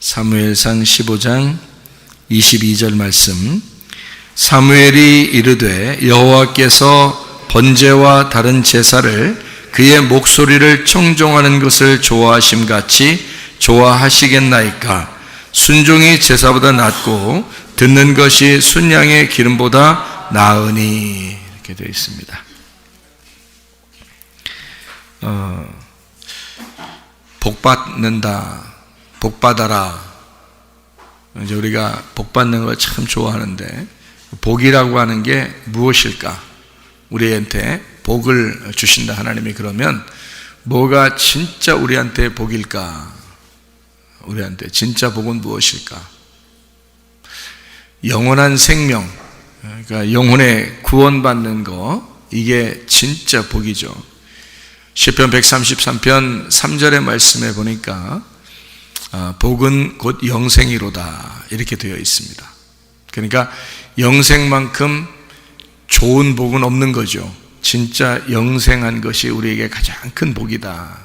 사무엘상 15장 22절 말씀. 사무엘이 이르되 여호와께서 번제와 다른 제사를 그의 목소리를 청종하는 것을 좋아하심같이 좋아하시겠나이까. 순종이 제사보다 낫고 듣는 것이 순양의 기름보다 나으니. 이렇게 되어 있습니다. 복받는다, 복받아라. 이제 우리가 복받는 걸 참 좋아하는데, 복이라고 하는 게 무엇일까? 우리한테 복을 주신다 하나님이. 그러면 뭐가 진짜 우리한테 복일까? 우리한테 진짜 복은 무엇일까? 영원한 생명, 그러니까 영혼의 구원받는 거, 이게 진짜 복이죠. 시편 133편 3절의 말씀에 보니까 복은 곧 영생이로다 이렇게 되어 있습니다. 그러니까 영생만큼 좋은 복은 없는 거죠. 진짜 영생한 것이 우리에게 가장 큰 복이다.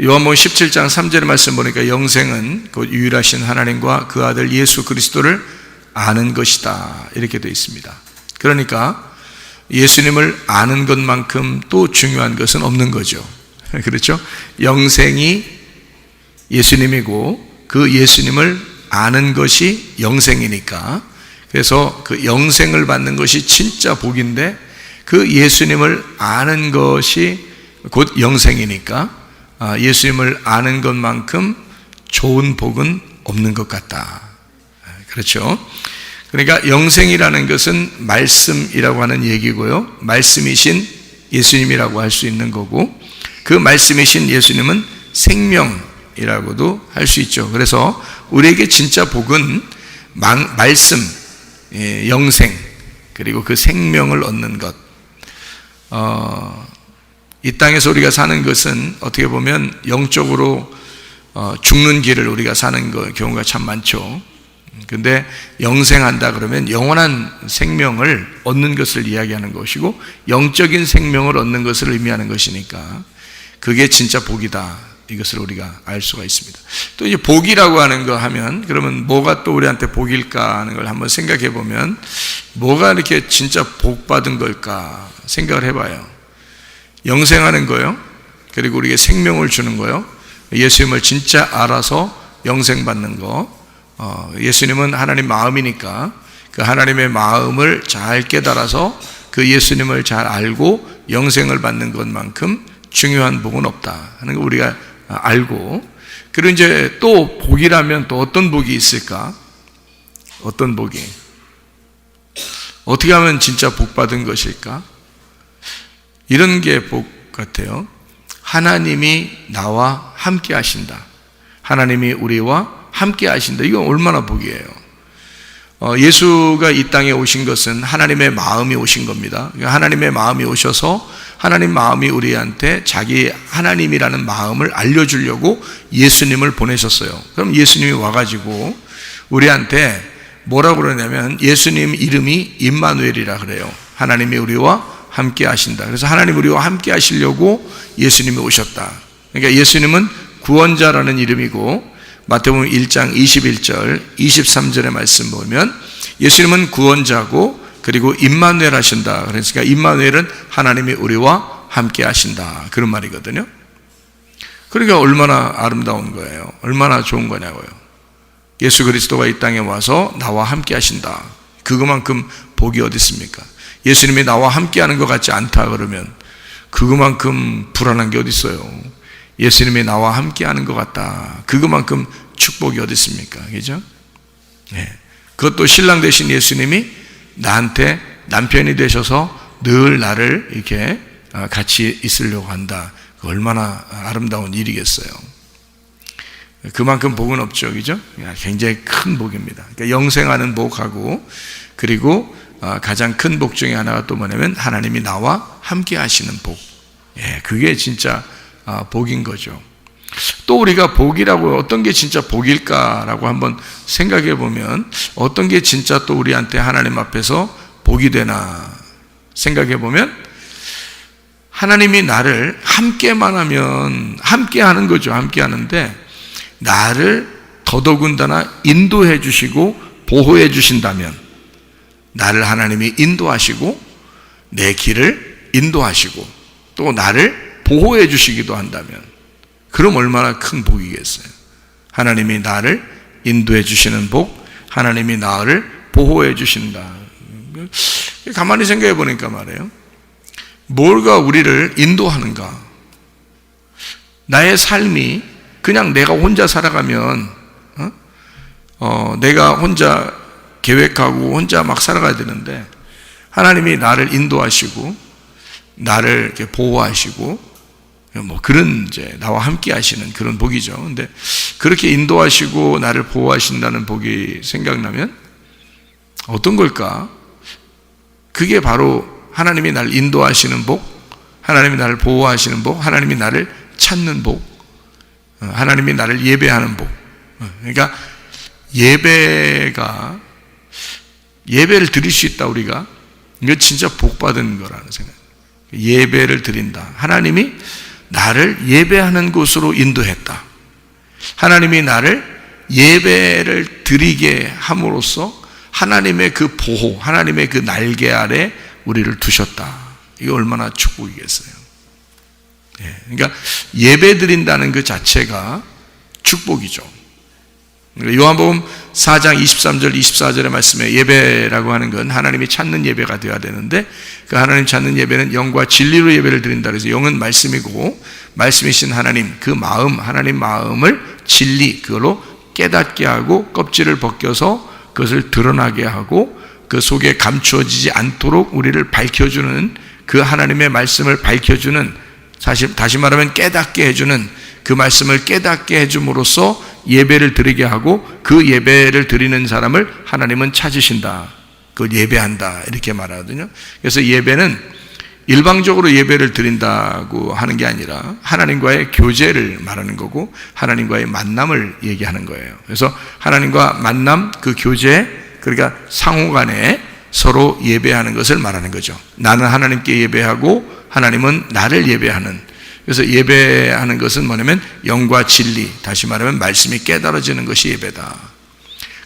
요한복음 17장 3절의 말씀 보니까 영생은 곧 유일하신 하나님과 그 아들 예수 그리스도를 아는 것이다 이렇게 되어 있습니다. 그러니까 예수님을 아는 것만큼 또 중요한 것은 없는 거죠. 그렇죠? 영생이 예수님이고 그 예수님을 아는 것이 영생이니까, 그래서 그 영생을 받는 것이 진짜 복인데 그 예수님을 아는 것이 곧 영생이니까 예수님을 아는 것만큼 좋은 복은 없는 것 같다. 그렇죠? 그러니까 영생이라는 것은 말씀이라고 하는 얘기고요, 말씀이신 예수님이라고 할 수 있는 거고, 그 말씀이신 예수님은 생명이라고도 할 수 있죠. 그래서 우리에게 진짜 복은 말씀, 영생, 그리고 그 생명을 얻는 것. 이 땅에서 우리가 사는 것은 어떻게 보면 영적으로 죽는 길을 우리가 사는 경우가 참 많죠. 근데 영생한다 그러면 영원한 생명을 얻는 것을 이야기하는 것이고, 영적인 생명을 얻는 것을 의미하는 것이니까 그게 진짜 복이다, 이것을 우리가 알 수가 있습니다. 또 이제 복이라고 하는 거 하면, 그러면 뭐가 또 우리한테 복일까 하는 걸 한번 생각해 보면, 뭐가 이렇게 진짜 복 받은 걸까 생각을 해봐요. 영생하는 거요, 그리고 우리에게 생명을 주는 거요, 예수님을 진짜 알아서 영생 받는 거. 예수님은 하나님 마음이니까 그 하나님의 마음을 잘 깨달아서 그 예수님을 잘 알고 영생을 받는 것만큼 중요한 복은 없다 하는 거 우리가 알고, 그리고 이제 또 복이라면 또 어떤 복이 있을까? 어떤 복이? 어떻게 하면 진짜 복 받은 것일까? 이런 게 복 같아요. 하나님이 나와 함께 하신다. 하나님이 우리와 함께 하신다. 이건 얼마나 복이에요. 예수가 이 땅에 오신 것은 하나님의 마음이 오신 겁니다. 하나님의 마음이 오셔서 하나님 마음이 우리한테 자기 하나님이라는 마음을 알려주려고 예수님을 보내셨어요. 그럼 예수님이 와가지고 우리한테 뭐라고 그러냐면, 예수님 이름이 임마누엘이라 그래요. 하나님이 우리와 함께 하신다. 그래서 하나님 우리와 함께 하시려고 예수님이 오셨다. 그러니까 예수님은 구원자라는 이름이고, 마태복음 1장 21절 23절의 말씀 보면 예수님은 구원자고, 그리고 임마누엘 하신다. 그러니까 임마누엘은 하나님이 우리와 함께 하신다, 그런 말이거든요. 그러니까 얼마나 아름다운 거예요. 얼마나 좋은 거냐고요. 예수 그리스도가 이 땅에 와서 나와 함께 하신다. 그거만큼 복이 어디 있습니까? 예수님이 나와 함께 하는 것 같지 않다 그러면 그거만큼 불안한 게 어디 있어요. 예수님이 나와 함께 하는 것 같다, 그거만큼 축복이 어디 있습니까? 그죠? 네. 그것도 신랑 되신 예수님이 나한테 남편이 되셔서 늘 나를 이렇게 같이 있으려고 한다. 얼마나 아름다운 일이겠어요. 그만큼 복은 없죠. 그죠? 굉장히 큰 복입니다. 그러니까 영생하는 복하고, 그리고 가장 큰 복 중에 하나가 또 뭐냐면 하나님이 나와 함께 하시는 복. 예, 그게 진짜 복인 거죠. 또 우리가 복이라고 어떤 게 진짜 복일까라고 한번 생각해 보면, 어떤 게 진짜 또 우리한테 하나님 앞에서 복이 되나 생각해 보면, 하나님이 나를 함께만 하면 함께 하는 거죠. 함께 하는데 나를 더더군다나 인도해 주시고 보호해 주신다면, 나를 하나님이 인도하시고 내 길을 인도하시고 또 나를 보호해 주시기도 한다면, 그럼 얼마나 큰 복이겠어요. 하나님이 나를 인도해 주시는 복, 하나님이 나를 보호해 주신다. 가만히 생각해 보니까 말이에요, 뭘가 우리를 인도하는가? 나의 삶이 그냥 내가 혼자 살아가면 내가 혼자 계획하고 혼자 막 살아가야 되는데, 하나님이 나를 인도하시고 나를 이렇게 보호하시고 뭐 그런 이제 나와 함께 하시는 그런 복이죠. 근데 그렇게 인도하시고 나를 보호하신다는 복이 생각나면 어떤 걸까? 그게 바로 하나님이 나를 인도하시는 복, 하나님이 나를 보호하시는 복, 하나님이 나를 찾는 복, 하나님이 나를 예배하는 복. 그러니까 예배를 드릴 수 있다. 우리가 이거 진짜 복 받은 거라는 생각. 예배를 드린다. 하나님이 나를 예배하는 곳으로 인도했다. 하나님이 나를 예배를 드리게 함으로써 하나님의 그 보호, 하나님의 그 날개 아래 우리를 두셨다. 이거 얼마나 축복이겠어요. 그러니까 예배 드린다는 그 자체가 축복이죠. 요한복음 4장 23절 24절의 말씀에 예배라고 하는 건 하나님이 찾는 예배가 되어야 되는데, 그 하나님 찾는 예배는 영과 진리로 예배를 드린다. 그래서 영은 말씀이고 말씀이신 하나님, 그 마음, 하나님 마음을 진리, 그걸로 깨닫게 하고 껍질을 벗겨서 그것을 드러나게 하고 그 속에 감추어지지 않도록 우리를 밝혀주는, 그 하나님의 말씀을 밝혀주는, 다시 말하면 깨닫게 해주는, 그 말씀을 깨닫게 해줌으로써 예배를 드리게 하고 그 예배를 드리는 사람을 하나님은 찾으신다. 그걸 예배한다. 이렇게 말하거든요. 그래서 예배는 일방적으로 예배를 드린다고 하는 게 아니라 하나님과의 교제를 말하는 거고 하나님과의 만남을 얘기하는 거예요. 그래서 하나님과 만남, 그 교제, 그러니까 상호 간에 서로 예배하는 것을 말하는 거죠. 나는 하나님께 예배하고 하나님은 나를 예배하는. 그래서 예배하는 것은 뭐냐면 영과 진리, 다시 말하면 말씀이 깨달아지는 것이 예배다.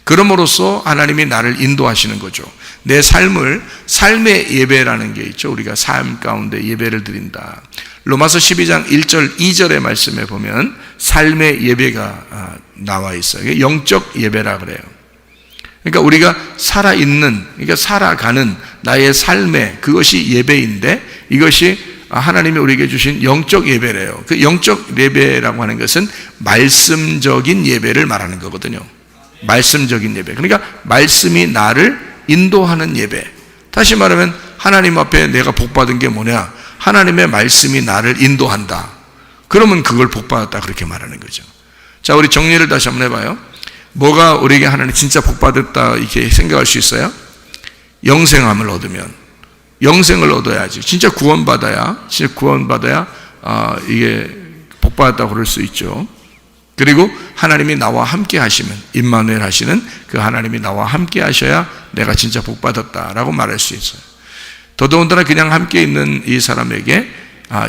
그럼으로써 하나님이 나를 인도하시는 거죠. 내 삶의 예배라는 게 있죠. 우리가 삶 가운데 예배를 드린다. 로마서 12장 1절 2절의 말씀에 보면 삶의 예배가 나와 있어요. 영적 예배라 그래요. 그러니까 우리가 살아있는, 그러니까 살아가는 나의 삶의 그것이 예배인데, 이것이 하나님이 우리에게 주신 영적 예배래요. 그 영적 예배라고 하는 것은 말씀적인 예배를 말하는 거거든요. 말씀적인 예배. 그러니까 말씀이 나를 인도하는 예배. 다시 말하면 하나님 앞에 내가 복받은 게 뭐냐? 하나님의 말씀이 나를 인도한다. 그러면 그걸 복받았다, 그렇게 말하는 거죠. 자, 우리 정리를 다시 한번 해봐요. 뭐가 우리에게 하나님 진짜 복받았다 이렇게 생각할 수 있어요? 영생함을 얻으면, 영생을 얻어야지. 진짜 구원받아야 이게 복받았다고 그럴 수 있죠. 그리고 하나님이 나와 함께 하시면, 임마누엘 하시는 그 하나님이 나와 함께 하셔야 내가 진짜 복받았다라고 말할 수 있어요. 더더군다나 그냥 함께 있는 이 사람에게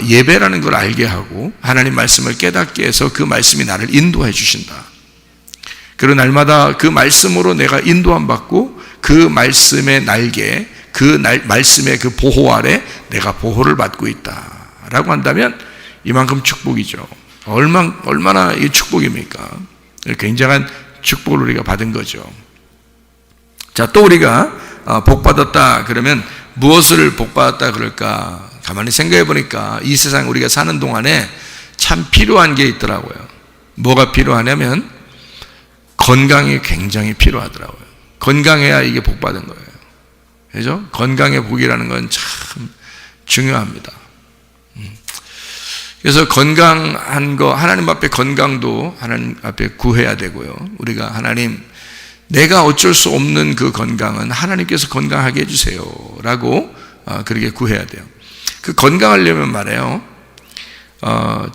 예배라는 걸 알게 하고 하나님 말씀을 깨닫게 해서 그 말씀이 나를 인도해 주신다. 그리고 날마다 그 말씀으로 내가 인도함 받고 그 말씀의 날개, 말씀의 그 보호 아래 내가 보호를 받고 있다라고 한다면 이만큼 축복이죠. 얼마나 이 축복입니까? 굉장한 축복을 우리가 받은 거죠. 자, 또 우리가 복받았다 그러면 무엇을 복받았다 그럴까? 가만히 생각해 보니까 이 세상 우리가 사는 동안에 참 필요한 게 있더라고요. 뭐가 필요하냐면 건강이 굉장히 필요하더라고요. 건강해야 이게 복받은 거예요. 그죠? 건강의 복이라는 건 참 중요합니다. 그래서 건강한 거, 하나님 앞에 건강도 하나님 앞에 구해야 되고요. 우리가 하나님, 내가 어쩔 수 없는 그 건강은 하나님께서 건강하게 해주세요 라고 그렇게 구해야 돼요. 그 건강하려면 말이에요,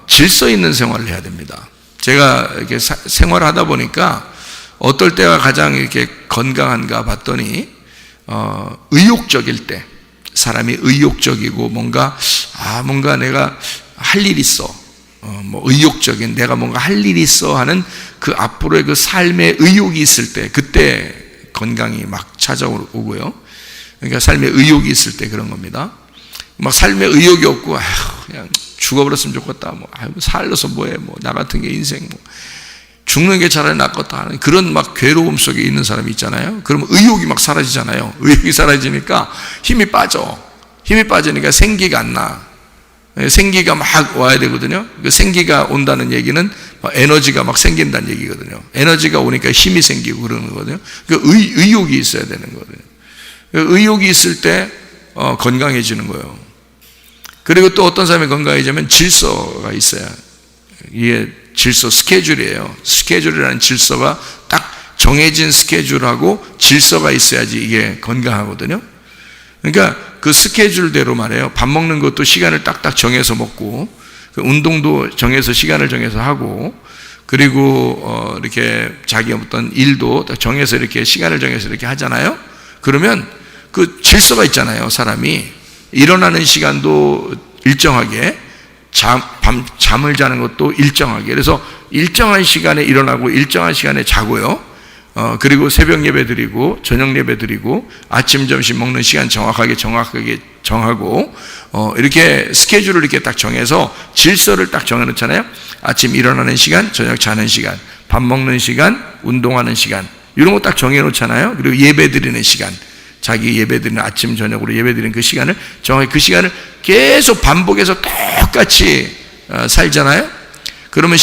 질서 있는 생활을 해야 됩니다. 제가 이렇게 생활을 하다 보니까 어떨 때가 가장 이렇게 건강한가 봤더니 의욕적일 때, 사람이 의욕적이고 뭔가 내가 할 일 있어, 뭐 의욕적인 내가 뭔가 할 일이 있어 하는 그 앞으로의 그 삶의 의욕이 있을 때 그때 건강이 막 찾아오고요. 그러니까 삶의 의욕이 있을 때 그런 겁니다. 막 삶의 의욕이 없고 그냥 죽어버렸으면 좋겠다. 뭐 살려서 뭐해? 뭐 나 같은 게 인생 뭐 죽는 게 차라리 낫겠다 하는 그런 막 괴로움 속에 있는 사람이 있잖아요. 그러면 의욕이 막 사라지잖아요. 의욕이 사라지니까 힘이 빠져. 힘이 빠지니까 생기가 안 나. 생기가 막 와야 되거든요. 그 생기가 온다는 얘기는 에너지가 막 생긴다는 얘기거든요. 에너지가 오니까 힘이 생기고 그러는 거거든요. 그 의욕이 있어야 되는 거거든요. 의욕이 있을 때 건강해지는 거예요. 그리고 또 어떤 사람이 건강해지면 질서가 있어요. 이게 질서, 스케줄이에요. 스케줄이라는 질서가 딱 정해진 스케줄하고 질서가 있어야지 이게 건강하거든요. 그러니까 그 스케줄대로 말해요. 밥 먹는 것도 시간을 딱딱 정해서 먹고, 그 운동도 정해서 시간을 정해서 하고, 그리고 이렇게 자기 어떤 일도 딱 정해서 이렇게 시간을 정해서 이렇게 하잖아요. 그러면 그 질서가 있잖아요. 사람이 일어나는 시간도 일정하게, 잠을 자는 것도 일정하게. 그래서 일정한 시간에 일어나고 일정한 시간에 자고요. 그리고 새벽 예배 드리고 저녁 예배 드리고 아침 점심 먹는 시간 정확하게 정하고 이렇게 스케줄을 이렇게 딱 정해서 질서를 딱 정해 놓잖아요. 아침 일어나는 시간, 저녁 자는 시간, 밥 먹는 시간, 운동하는 시간, 이런 거 딱 정해 놓잖아요. 그리고 예배 드리는 시간, 자기 예배 드리는 아침 저녁으로 예배 드리는 그 시간을 정확히 그 시간을 계속 반복해서 똑같이 살잖아요. 그러면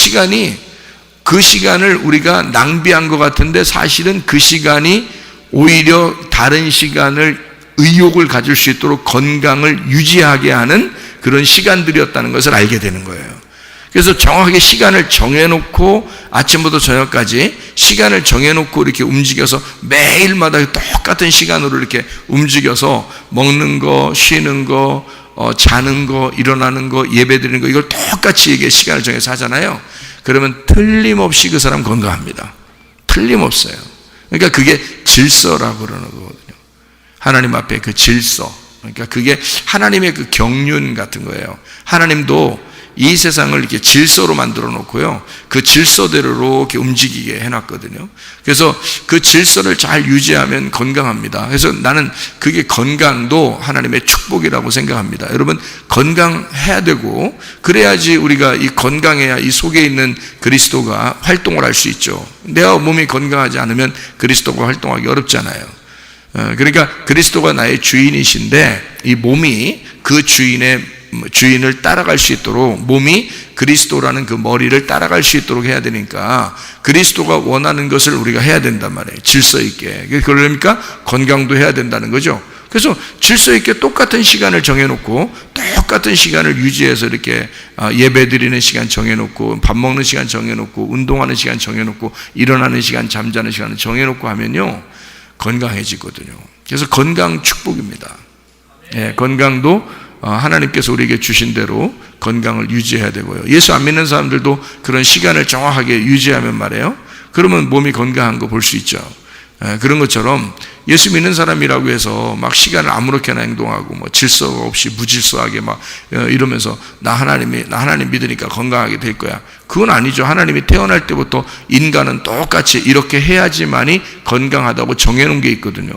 그 시간을 우리가 낭비한 것 같은데 사실은 그 시간이 오히려 다른 시간을 의욕을 가질 수 있도록 건강을 유지하게 하는 그런 시간들이었다는 것을 알게 되는 거예요. 그래서 정확하게 시간을 정해놓고 아침부터 저녁까지 시간을 정해놓고 이렇게 움직여서 매일마다 똑같은 시간으로 이렇게 움직여서 먹는 거, 쉬는 거, 자는 거, 일어나는 거, 예배 드리는 거, 이걸 똑같이 이게 시간을 정해서 하잖아요. 그러면 틀림없이 그 사람 건강합니다. 틀림없어요. 그러니까 그게 질서라고 그러는 거거든요. 하나님 앞에 그 질서. 그러니까 그게 하나님의 그 경륜 같은 거예요. 하나님도 이 세상을 이렇게 질서로 만들어 놓고요. 그 질서대로 이렇게 움직이게 해놨거든요. 그래서 그 질서를 잘 유지하면 건강합니다. 그래서 나는 그게 건강도 하나님의 축복이라고 생각합니다. 여러분, 건강해야 되고, 그래야지 우리가 이 건강해야 이 속에 있는 그리스도가 활동을 할 수 있죠. 내가 몸이 건강하지 않으면 그리스도가 활동하기 어렵잖아요. 그러니까 그리스도가 나의 주인이신데 이 몸이 그 주인을 따라갈 수 있도록, 몸이 그리스도라는 그 머리를 따라갈 수 있도록 해야 되니까 그리스도가 원하는 것을 우리가 해야 된단 말이에요. 질서 있게. 그러니까 건강도 해야 된다는 거죠. 그래서 질서 있게 똑같은 시간을 정해놓고 똑같은 시간을 유지해서 이렇게 예배 드리는 시간 정해놓고 밥 먹는 시간 정해놓고 운동하는 시간 정해놓고 일어나는 시간, 잠자는 시간을 정해놓고 하면요 건강해지거든요. 그래서 건강 축복입니다. 예, 건강도 하나님께서 우리에게 주신 대로 건강을 유지해야 되고요. 예수 안 믿는 사람들도 그런 시간을 정확하게 유지하면 말이에요. 그러면 몸이 건강한 거 볼 수 있죠. 그런 것처럼 예수 믿는 사람이라고 해서 막 시간을 아무렇게나 행동하고 뭐 질서가 없이 무질서하게 막 이러면서 나 하나님 믿으니까 건강하게 될 거야. 그건 아니죠. 하나님이 태어날 때부터 인간은 똑같이 이렇게 해야지만이 건강하다고 정해놓은 게 있거든요.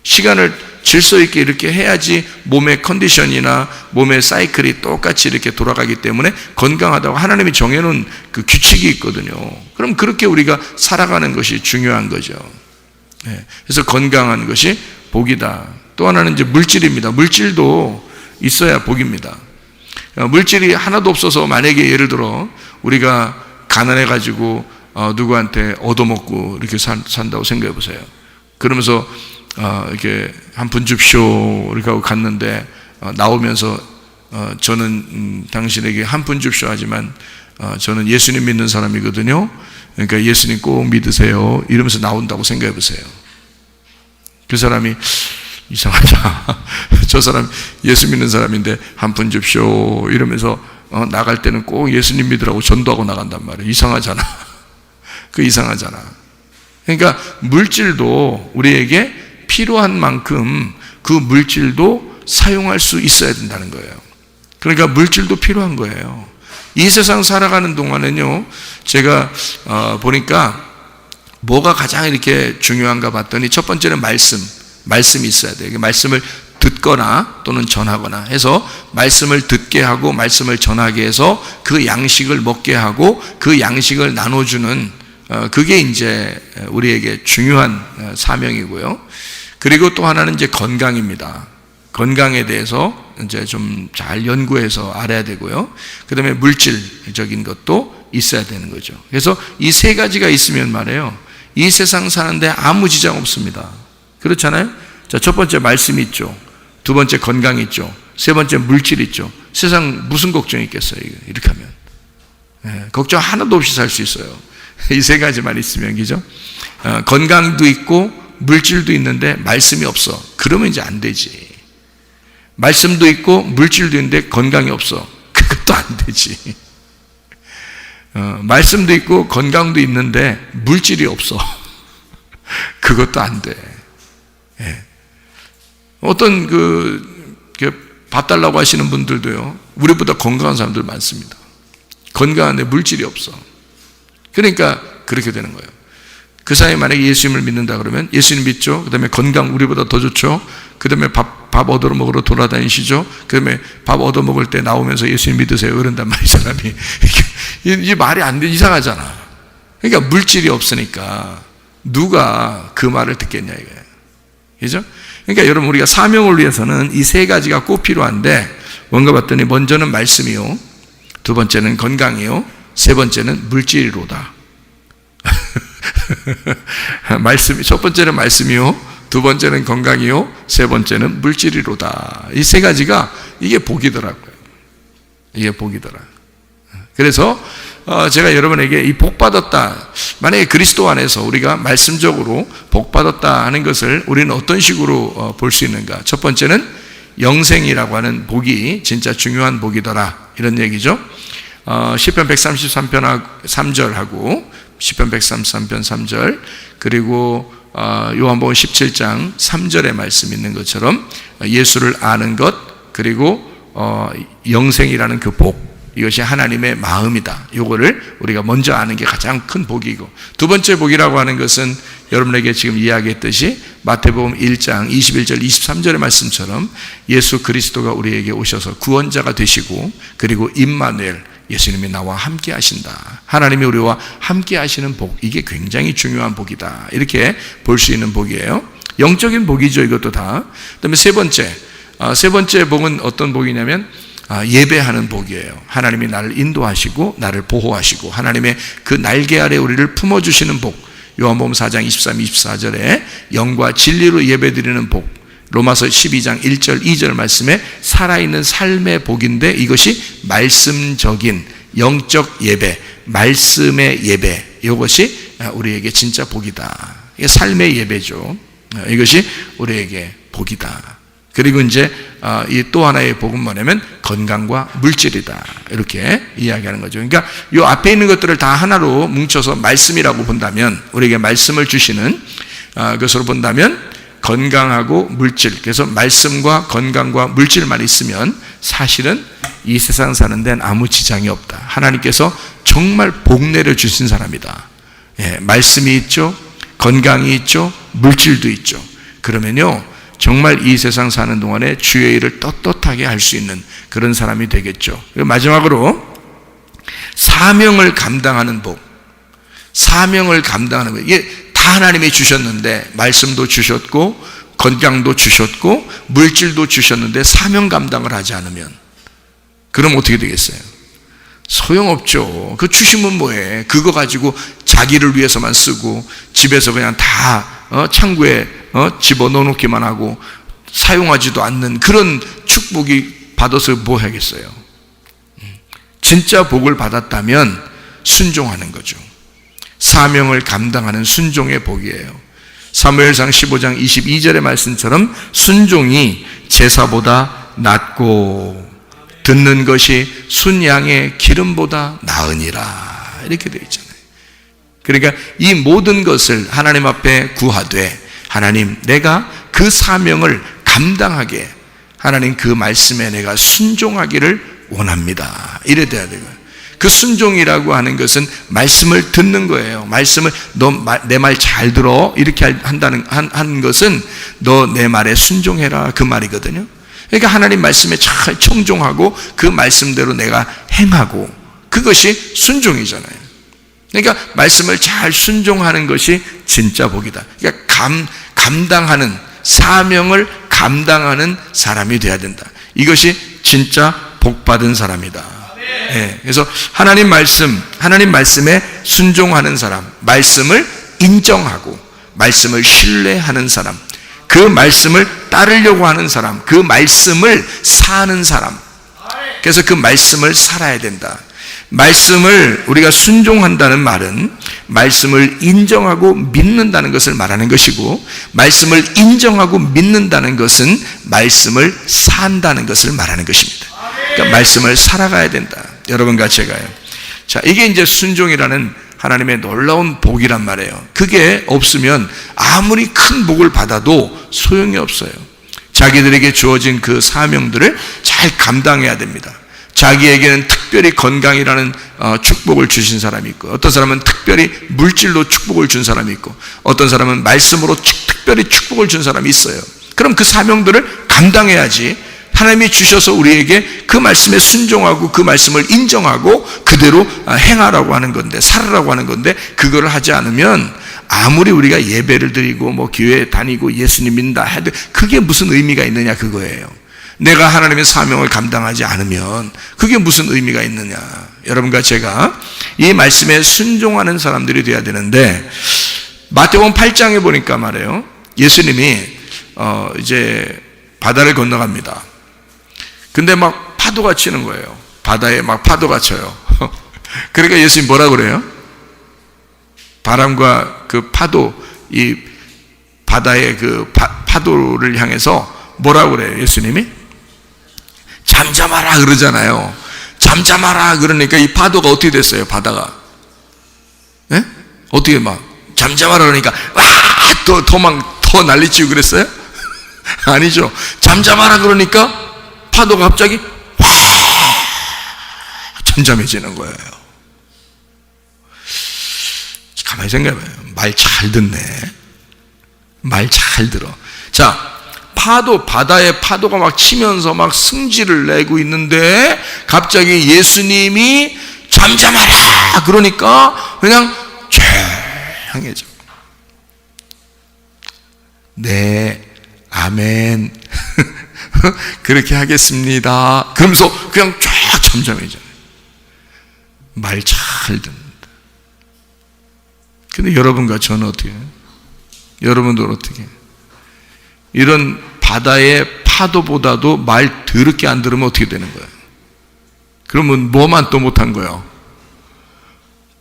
시간을 질서 있게 이렇게 해야지 몸의 컨디션이나 몸의 사이클이 똑같이 이렇게 돌아가기 때문에 건강하다고 하나님이 정해놓은 그 규칙이 있거든요. 그럼 그렇게 우리가 살아가는 것이 중요한 거죠. 그래서 건강한 것이 복이다. 또 하나는 이제 물질입니다. 물질도 있어야 복입니다. 물질이 하나도 없어서 만약에 예를 들어 우리가 가난해가지고 누구한테 얻어먹고 이렇게 산다고 생각해 보세요. 그러면서 이렇게 한 푼 줍쇼 이렇게 하고 갔는데 나오면서 저는 당신에게 한 푼 줍쇼 하지만 저는 예수님 믿는 사람이거든요. 그러니까 예수님 꼭 믿으세요 이러면서 나온다고 생각해 보세요. 그 사람이 이상하다. 저 사람 예수 믿는 사람인데 한 푼 줍쇼 이러면서 나갈 때는 꼭 예수님 믿으라고 전도하고 나간단 말이에요. 이상하잖아. 그 이상하잖아. 그러니까 물질도 우리에게 필요한 만큼 그 물질도 사용할 수 있어야 된다는 거예요. 그러니까 물질도 필요한 거예요. 이 세상 살아가는 동안은요, 제가 보니까 뭐가 가장 이렇게 중요한가 봤더니 첫 번째는 말씀이 있어야 돼요. 말씀을 듣거나 또는 전하거나 해서 말씀을 듣게 하고 말씀을 전하게 해서 그 양식을 먹게 하고 그 양식을 나눠주는 그게 이제 우리에게 중요한 사명이고요. 그리고 또 하나는 이제 건강입니다. 건강에 대해서 이제 좀 잘 연구해서 알아야 되고요. 그 다음에 물질적인 것도 있어야 되는 거죠. 그래서 이 세 가지가 있으면 말이에요, 이 세상 사는데 아무 지장 없습니다. 그렇잖아요? 자, 첫 번째 말씀이 있죠. 두 번째 건강이 있죠. 세 번째 물질이 있죠. 세상 무슨 걱정이 있겠어요, 이렇게 하면. 걱정 하나도 없이 살 수 있어요. 이 세 가지만 있으면, 그죠? 건강도 있고 물질도 있는데 말씀이 없어. 그러면 이제 안 되지. 말씀도 있고 물질도 있는데 건강이 없어. 그것도 안 되지. 말씀도 있고 건강도 있는데 물질이 없어. 그것도 안 돼. 예. 어떤 밥 달라고 하시는 분들도요, 우리보다 건강한 사람들 많습니다. 건강한데 물질이 없어. 그러니까 그렇게 되는 거예요. 그 사이에 만약에 예수님을 믿는다 그러면 예수님 믿죠. 그 다음에 건강 우리보다 더 좋죠. 그 다음에 밥 얻어 먹으러 돌아다니시죠. 그 다음에 밥 얻어 먹을 때 나오면서 예수님 믿으세요 그런단 말이야, 사람이. 이게 말이 안 돼. 이상하잖아. 그러니까 물질이 없으니까 누가 그 말을 듣겠냐 이거예요. 그죠? 그러니까 여러분, 우리가 사명을 위해서는 이 세 가지가 꼭 필요한데 뭔가 봤더니 먼저는 말씀이요, 두 번째는 건강이요, 세 번째는 물질이로다. 말씀이, 첫 번째는 말씀이요, 두 번째는 건강이요, 세 번째는 물질이로다. 이 세 가지가 이게 복이더라고요. 이게 복이더라. 그래서 제가 여러분에게 이 복받았다, 만약에 그리스도 안에서 우리가 말씀적으로 복받았다 하는 것을 우리는 어떤 식으로 볼 수 있는가? 첫 번째는 영생이라고 하는 복이 진짜 중요한 복이더라, 이런 얘기죠. 시편 133편 3절하고 시편 133편 3절, 그리고 요한복음 17장 3절에 말씀 있는 것처럼 예수를 아는 것, 그리고 영생이라는 그 복, 이것이 하나님의 마음이다. 요거를 우리가 먼저 아는 게 가장 큰 복이고, 두 번째 복이라고 하는 것은 여러분에게 지금 이야기했듯이 마태복음 1장 21절 23절의 말씀처럼 예수 그리스도가 우리에게 오셔서 구원자가 되시고, 그리고 임마누엘, 예수님이 나와 함께 하신다. 하나님이 우리와 함께 하시는 복, 이게 굉장히 중요한 복이다. 이렇게 볼 수 있는 복이에요. 영적인 복이죠, 이것도 다. 그다음에 세 번째 복은 어떤 복이냐면 예배하는 복이에요. 하나님이 나를 인도하시고 나를 보호하시고 하나님의 그 날개 아래 우리를 품어주시는 복. 요한복음 4장 23, 24절에 영과 진리로 예배드리는 복. 로마서 12장 1절 2절 말씀에 살아있는 삶의 복인데, 이것이 말씀적인 영적 예배, 말씀의 예배, 이것이 우리에게 진짜 복이다. 이게 삶의 예배죠. 이것이 우리에게 복이다. 그리고 이제 이 또 하나의 복은 뭐냐면 건강과 물질이다, 이렇게 이야기하는 거죠. 그러니까 이 앞에 있는 것들을 다 하나로 뭉쳐서 말씀이라고 본다면, 우리에게 말씀을 주시는 것으로 본다면 건강하고 물질, 그래서 말씀과 건강과 물질만 있으면 사실은 이 세상 사는 데는 아무 지장이 없다. 하나님께서 정말 복 내려 주신 사람이다. 예, 말씀이 있죠, 건강이 있죠, 물질도 있죠. 그러면요, 정말 이 세상 사는 동안에 주의 일을 떳떳하게 할 수 있는 그런 사람이 되겠죠. 그리고 마지막으로 사명을 감당하는 복. 사명을 감당하는 것, 이게 다 하나님이 주셨는데, 말씀도 주셨고 건강도 주셨고 물질도 주셨는데 사명 감당을 하지 않으면 그럼 어떻게 되겠어요? 소용없죠. 그 주시면 뭐해? 그거 가지고 자기를 위해서만 쓰고 집에서 그냥 다 창고에 집어넣어 놓기만 하고 사용하지도 않는 그런 축복이 받아서 뭐 하겠어요? 진짜 복을 받았다면 순종하는 거죠. 사명을 감당하는 순종의 복이에요. 사무엘상 15장 22절의 말씀처럼 순종이 제사보다 낫고 듣는 것이 순양의 기름보다 나으니라, 이렇게 되어 있잖아요. 그러니까 이 모든 것을 하나님 앞에 구하되, 하나님, 내가 그 사명을 감당하게, 하나님 그 말씀에 내가 순종하기를 원합니다, 이래 돼야 되고요. 그 순종이라고 하는 것은 말씀을 듣는 거예요. 말씀을 너 내 말 잘 들어 이렇게 하는 것은 너 내 말에 순종해라 그 말이거든요. 그러니까 하나님 말씀에 잘 청종하고 그 말씀대로 내가 행하고, 그것이 순종이잖아요. 그러니까 말씀을 잘 순종하는 것이 진짜 복이다. 그러니까 감당하는, 사명을 감당하는 사람이 되어야 된다. 이것이 진짜 복받은 사람이다. 네, 그래서 하나님 말씀에 순종하는 사람, 말씀을 인정하고 말씀을 신뢰하는 사람, 그 말씀을 따르려고 하는 사람, 그 말씀을 사는 사람. 그래서 그 말씀을 살아야 된다. 말씀을 우리가 순종한다는 말은 말씀을 인정하고 믿는다는 것을 말하는 것이고, 말씀을 인정하고 믿는다는 것은 말씀을 산다는 것을 말하는 것입니다. 그러니까 말씀을 살아가야 된다. 여러분과 제가요. 자, 이게 이제 순종이라는 하나님의 놀라운 복이란 말이에요. 그게 없으면 아무리 큰 복을 받아도 소용이 없어요. 자기들에게 주어진 그 사명들을 잘 감당해야 됩니다. 자기에게는 특별히 건강이라는 축복을 주신 사람이 있고, 어떤 사람은 특별히 물질로 축복을 준 사람이 있고, 어떤 사람은 말씀으로 특별히 축복을 준 사람이 있어요. 그럼 그 사명들을 감당해야지. 하나님이 주셔서 우리에게 그 말씀에 순종하고 그 말씀을 인정하고 그대로 행하라고 하는 건데, 살으라고 하는 건데, 그거를 하지 않으면 아무리 우리가 예배를 드리고 뭐 교회에 다니고 예수님 믿는다 해도 그게 무슨 의미가 있느냐, 그거예요. 내가 하나님의 사명을 감당하지 않으면 그게 무슨 의미가 있느냐. 여러분과 제가 이 말씀에 순종하는 사람들이 되어야 되는데, 마태복음 8장에 보니까 말이에요, 예수님이 이제 바다를 건너갑니다. 근데 막 파도가 치는 거예요. 바다에 막 파도가 쳐요. 그러니까 예수님 뭐라 그래요? 바람과 그 파도, 이 바다의 그 파도를 향해서 뭐라고 그래요, 예수님이? 잠잠하라 그러잖아요. 잠잠하라 그러니까 이 파도가 어떻게 됐어요, 바다가? 네? 어떻게 막 잠잠하라 그러니까 더 난리치고 그랬어요? 아니죠. 잠잠하라 그러니까 파도가 갑자기 잠잠해지는 거예요. 가만히 생각해봐요. 말 잘 듣네. 말 잘 들어. 자, 바다에 파도가 막 치면서 막 승질을 내고 있는데 갑자기 예수님이 잠잠하라 그러니까 그냥 조용해져. 네, 아멘. 그렇게 하겠습니다. 그러면서 그냥 쫙 잠잠해져요. 말 잘 듣는다. 근데 여러분과 저는 어떻게 해요? 여러분들 어떻게 해요? 이런 바다의 파도보다도 말 더럽게 안 들으면 어떻게 되는 거예요? 그러면 뭐만 또 못한 거예요?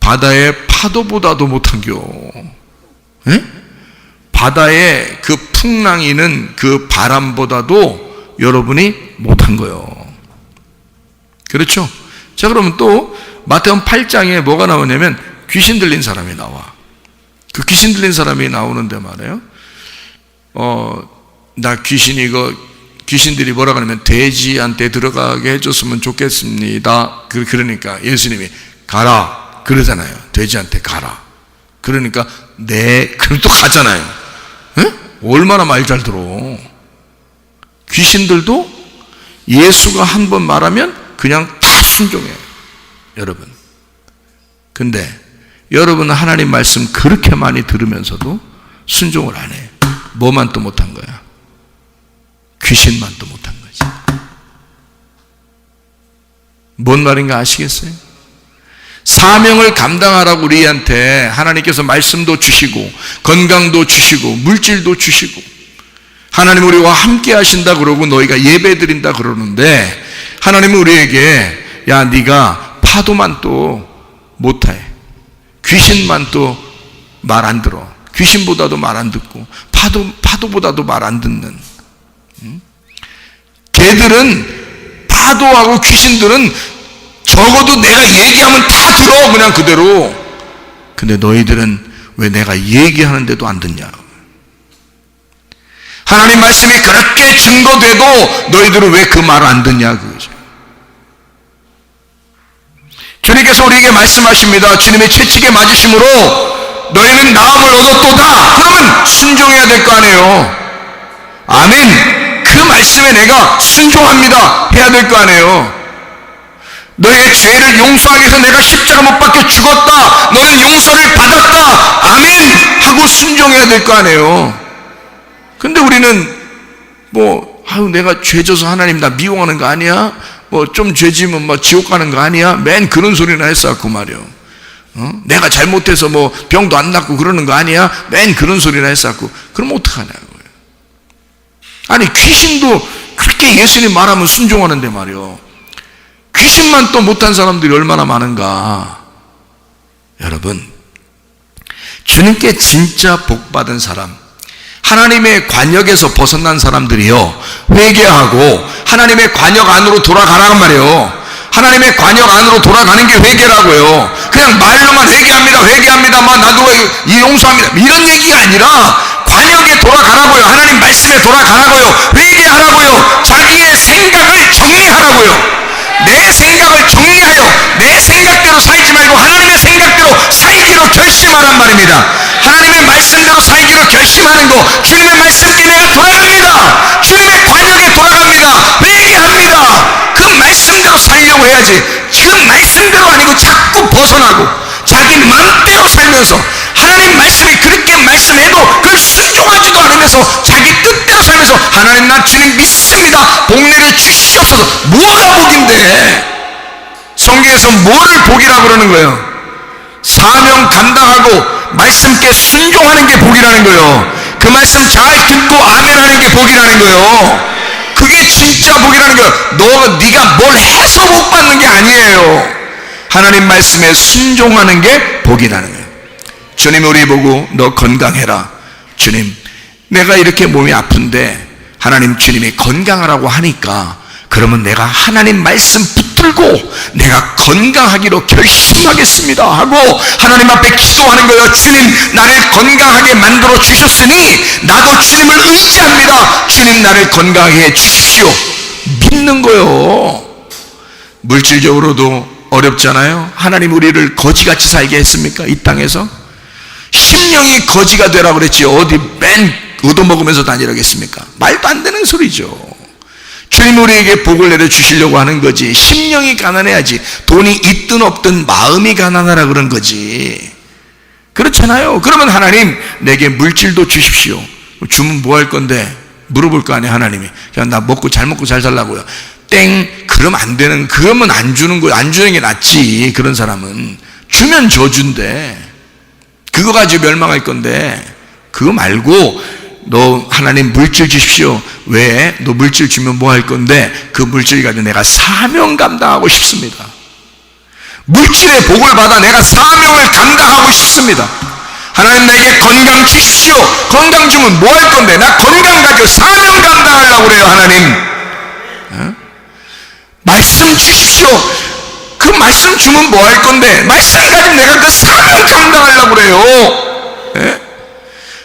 바다의 파도보다도 못한겨. 예? 바다의 그 풍랑이는 그 바람보다도 여러분이 못한 거예요. 그렇죠? 자, 그러면 또 마태복음 8장에 뭐가 나오냐면 귀신 들린 사람이 나와. 그 귀신 들린 사람이 나오는데 말이에요. 나 귀신들이 뭐라 그러면 돼지한테 들어가게 해줬으면 좋겠습니다. 그러니까 예수님이 가라 그러잖아요. 돼지한테 가라. 그러니까 그럼 또 가잖아요. 에? 얼마나 말 잘 들어. 귀신들도 예수가 한 번 말하면 그냥 다 순종해요, 여러분. 근데 여러분은 하나님 말씀 그렇게 많이 들으면서도 순종을 안 해요. 뭐만 또 못한 거야? 귀신만 또 못한 거지. 뭔 말인가 아시겠어요? 사명을 감당하라고 우리한테 하나님께서 말씀도 주시고 건강도 주시고 물질도 주시고 하나님 우리와 함께 하신다 그러고 너희가 예배 드린다 그러는데, 하나님은 우리에게 야, 네가 파도만 또 못해, 귀신만 또 말 안 들어, 귀신보다도 말 안 듣고 파도보다도 말 안 듣는, 걔들은, 파도하고 귀신들은 적어도 내가 얘기하면 다 들어, 그냥 그대로. 근데 너희들은 왜 내가 얘기하는데도 안 듣냐? 하나님 말씀이 그렇게 증거돼도 너희들은 왜 그 말을 안 듣냐, 그거죠. 주님께서 우리에게 말씀하십니다. 주님의 채찍에 맞으심으로 너희는 나음을 얻었도다. 그러면 순종해야 될 거 아니에요. 아멘. 그 말씀에 내가 순종합니다 해야 될 거 아니에요. 너의 죄를 용서하기 위해서 내가 십자가 못 박혀 죽었다. 너는 용서를 받았다. 아멘 하고 순종해야 될 거 아니에요. 근데 우리는 내가 죄 져서 하나님 나 미워하는 거 아니야? 좀 죄 지면 지옥 가는 거 아니야? 맨 그런 소리나 했었고 말이요. 내가 잘못해서 병도 안 낫고 그러는 거 아니야? 맨 그런 소리나 했었고. 그럼 어떡하냐고요. 아니 귀신도 그렇게 예수님 말하면 순종하는데 말이요. 귀신만 또 못한 사람들이 얼마나 많은가. 여러분, 주님께 진짜 복받은 사람, 하나님의 관역에서 벗어난 사람들이요, 회개하고 하나님의 관역 안으로 돌아가라는 말이에요. 하나님의 관역 안으로 돌아가는 게 회개라고요. 그냥 말로만 회개합니다만 나도 용서합니다 이런 얘기가 아니라 관역에 돌아가라고요. 하나님 말씀에 돌아가라고요. 회개하라고요. 자기의 생각을 정리하라고요. 내 생각을 정리하여 내 생각대로 살지 말고 하나님의 생각대로 살기로 결심하란 말입니다. 하나님의 말씀대로 살기로 결심하는 거, 주님의 말씀께 내가 돌아갑니다. 주님의 관역에 돌아갑니다. 회개합니다. 그 말씀대로 살려고 해야지. 그 말씀대로 아니고 자꾸 벗어나고 자기 마음대로 살면서 하나님 말씀이 그렇게 말씀해도 그걸 순종하지도 않으면서 자기 뜻대로 살면서 하나님 나 주님 믿습니다 복내를 주시옵소서. 뭐가 복인데? 성경에서 뭐를 복이라고 그러는 거예요? 사명 감당하고 말씀께 순종하는 게 복이라는 거예요. 그 말씀 잘 듣고 아멘하는 게 복이라는 거예요. 그게 진짜 복이라는 거예요. 네가 뭘 해서 복 받는 게 아니에요. 하나님 말씀에 순종하는 게 복이라는 거예요. 주님 우리 보고 너 건강해라. 주님 내가 이렇게 몸이 아픈데 하나님 주님이 건강하라고 하니까 그러면 내가 하나님 말씀 붙들고 내가 건강하기로 결심하겠습니다 하고 하나님 앞에 기도하는 거예요. 주님 나를 건강하게 만들어 주셨으니 나도 주님을 의지합니다. 주님 나를 건강하게 해 주십시오. 믿는 거예요. 물질적으로도 어렵잖아요. 하나님 우리를 거지같이 살게 했습니까? 이 땅에서 심령이 거지가 되라고 그랬지 어디 맨 얻어먹으면서 다니라겠습니까? 말도 안 되는 소리죠. 주님 우리에게 복을 내려주시려고 하는 거지. 심령이 가난해야지. 돈이 있든 없든 마음이 가난하라 그런 거지. 그렇잖아요. 그러면 하나님 내게 물질도 주십시오. 주면 뭐 할 건데? 물어볼 거 아니에요. 하나님이 그냥 나 잘 먹고 잘 살라고요. 땡. 그러면 안 되는, 그러면 안 주는 거예요. 안 주는 게 낫지. 그런 사람은 주면 저준대. 그거 가지고 멸망할 건데 그거 말고 너 하나님 물질 주십시오. 왜? 너 물질 주면 뭐 할 건데 그 물질 가지고 내가 사명 감당하고 싶습니다. 물질의 복을 받아 내가 사명을 감당하고 싶습니다. 하나님 내게 건강 주십시오. 건강 주면 뭐 할 건데 나 건강 가지고 사명 감당하려고 그래요. 하나님 말씀 주십시오. 그 말씀 주면 뭐 할 건데 말씀 가지고 내가 그 사명 감당하려고 그래요.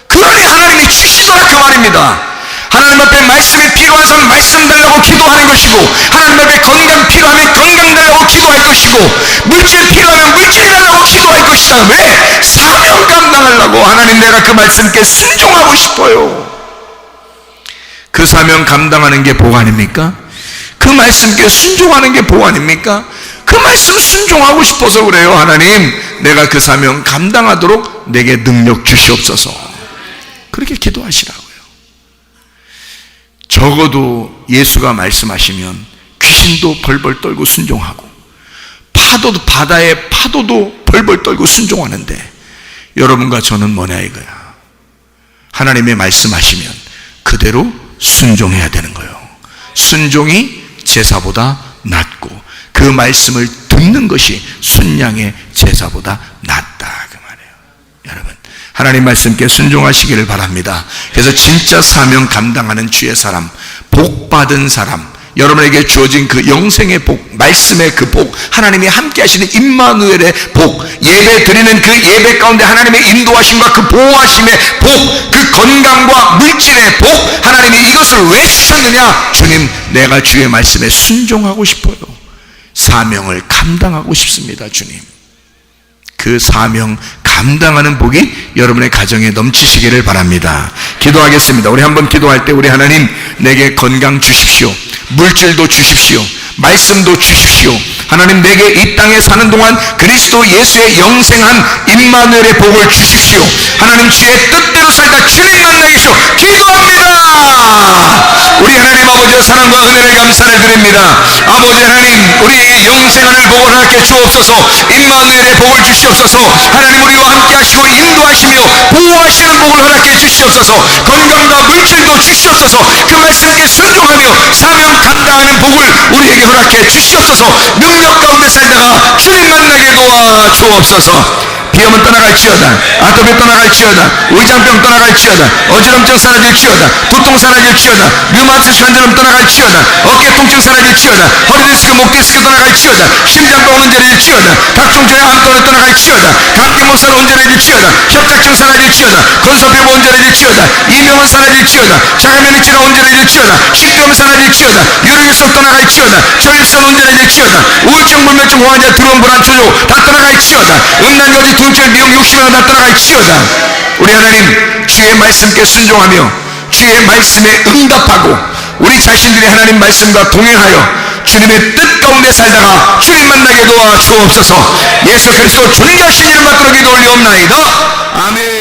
그러니 하나님이 주시더라 그 말입니다. 하나님 앞에 말씀이 필요한 사람 말씀 달라고 기도하는 것이고 하나님 앞에 건강 필요하면 건강 달라고 기도할 것이고 물질 필요하면 물질 달라고 기도할 것이다. 왜? 사명 감당하려고. 하나님 내가 그 말씀께 순종하고 싶어요. 그 사명 감당하는 게 복 아닙니까? 그 말씀께 순종하는 게 복 아닙니까? 그 말씀 순종하고 싶어서 그래요. 하나님 내가 그 사명 감당하도록 내게 능력 주시옵소서. 그렇게 기도하시라고요. 적어도 예수가 말씀하시면 귀신도 벌벌 떨고 순종하고 파도도 바다의 파도도 벌벌 떨고 순종하는데 여러분과 저는 뭐냐 이거야. 하나님의 말씀하시면 그대로 순종해야 되는 거예요. 순종이 제사보다 낫고 그 말씀을 듣는 것이 순양의 제사보다 낫다 그 말이에요. 여러분 하나님 말씀께 순종하시기를 바랍니다. 그래서 진짜 사명 감당하는 주의 사람, 복 받은 사람, 여러분에게 주어진 그 영생의 복, 말씀의 그 복, 하나님이 함께 하시는 임마누엘의 복, 예배 드리는 그 예배 가운데 하나님의 인도하심과 그 보호하심의 복, 그 건강과 물질의 복, 하나님이 이것을 왜 주셨느냐? 주님 내가 주의 말씀에 순종하고 싶어요. 사명을 감당하고 싶습니다. 주님, 그 사명 감당하는 복이 여러분의 가정에 넘치시기를 바랍니다. 기도하겠습니다. 우리 한번 기도할 때 우리 하나님, 내게 건강 주십시오. 물질도 주십시오. 말씀도 주십시오. 하나님, 내게 이 땅에 사는 동안 그리스도 예수의 영생한 임마누엘의 복을 주십시오. 하나님, 주의 뜻대로 살다 주님 만나게 주시오. 기도합니다. 우리 하나님 아버지의 사랑과 은혜를 감사를 드립니다. 아버지 하나님, 우리에게 영생하는 복을 허락해 주옵소서. 임마누엘의 복을 주시옵소서. 하나님, 우리와 함께 하시고 인도하시며 보호하시는 복을 허락해 주시옵소서. 건강과 물질도 주시옵소서. 그 말씀께 순종하며 사명 감당하는 복을 우리에게 허락해 주시옵소서. 능력 가운데 살다가 주님 만나게 도와 주옵소서. 비염은 떠나갈지어다. 아토피 떠나갈지어다. 위장병 떠나갈지어다. 어지럼증 사라질지어다. 두통 사라질지어다. 류마티스 관절염 떠나갈지어다. 어깨 통증 사라질지어다. 허리디스크, 목디스크 떠나갈지어다. 심장병 온전해질지어다. 각종 저의 암tor을 떠나갈지어다. 감기못살 온전해질지어다. 협착증 사라질지어다. 건소피부 온전해질지어다. 이명은 사라질지어다. 자가면역질환 온전해질지어다. 식도염 사라질지어다. 유로일속 떠나갈지어다. 전립선 온전해질지어다. 우울증, 불면증, 호환자, 두려움, 불안, 초조 다 떠나갈지어다. 음란거지, 두음절, 미움, 욕심이나 다 떠나갈지어다. 우리 하나님, 주의 말씀께 순종하며 주의 말씀에 응답하고 우리 자신들이 하나님 말씀과 동행하여 주님의 뜻 가운데 살다가 주님 만나게 도와 주옵소서. 예수 그리스도 존귀하신 이름 받들어 기도 올리옵나이다. 아멘.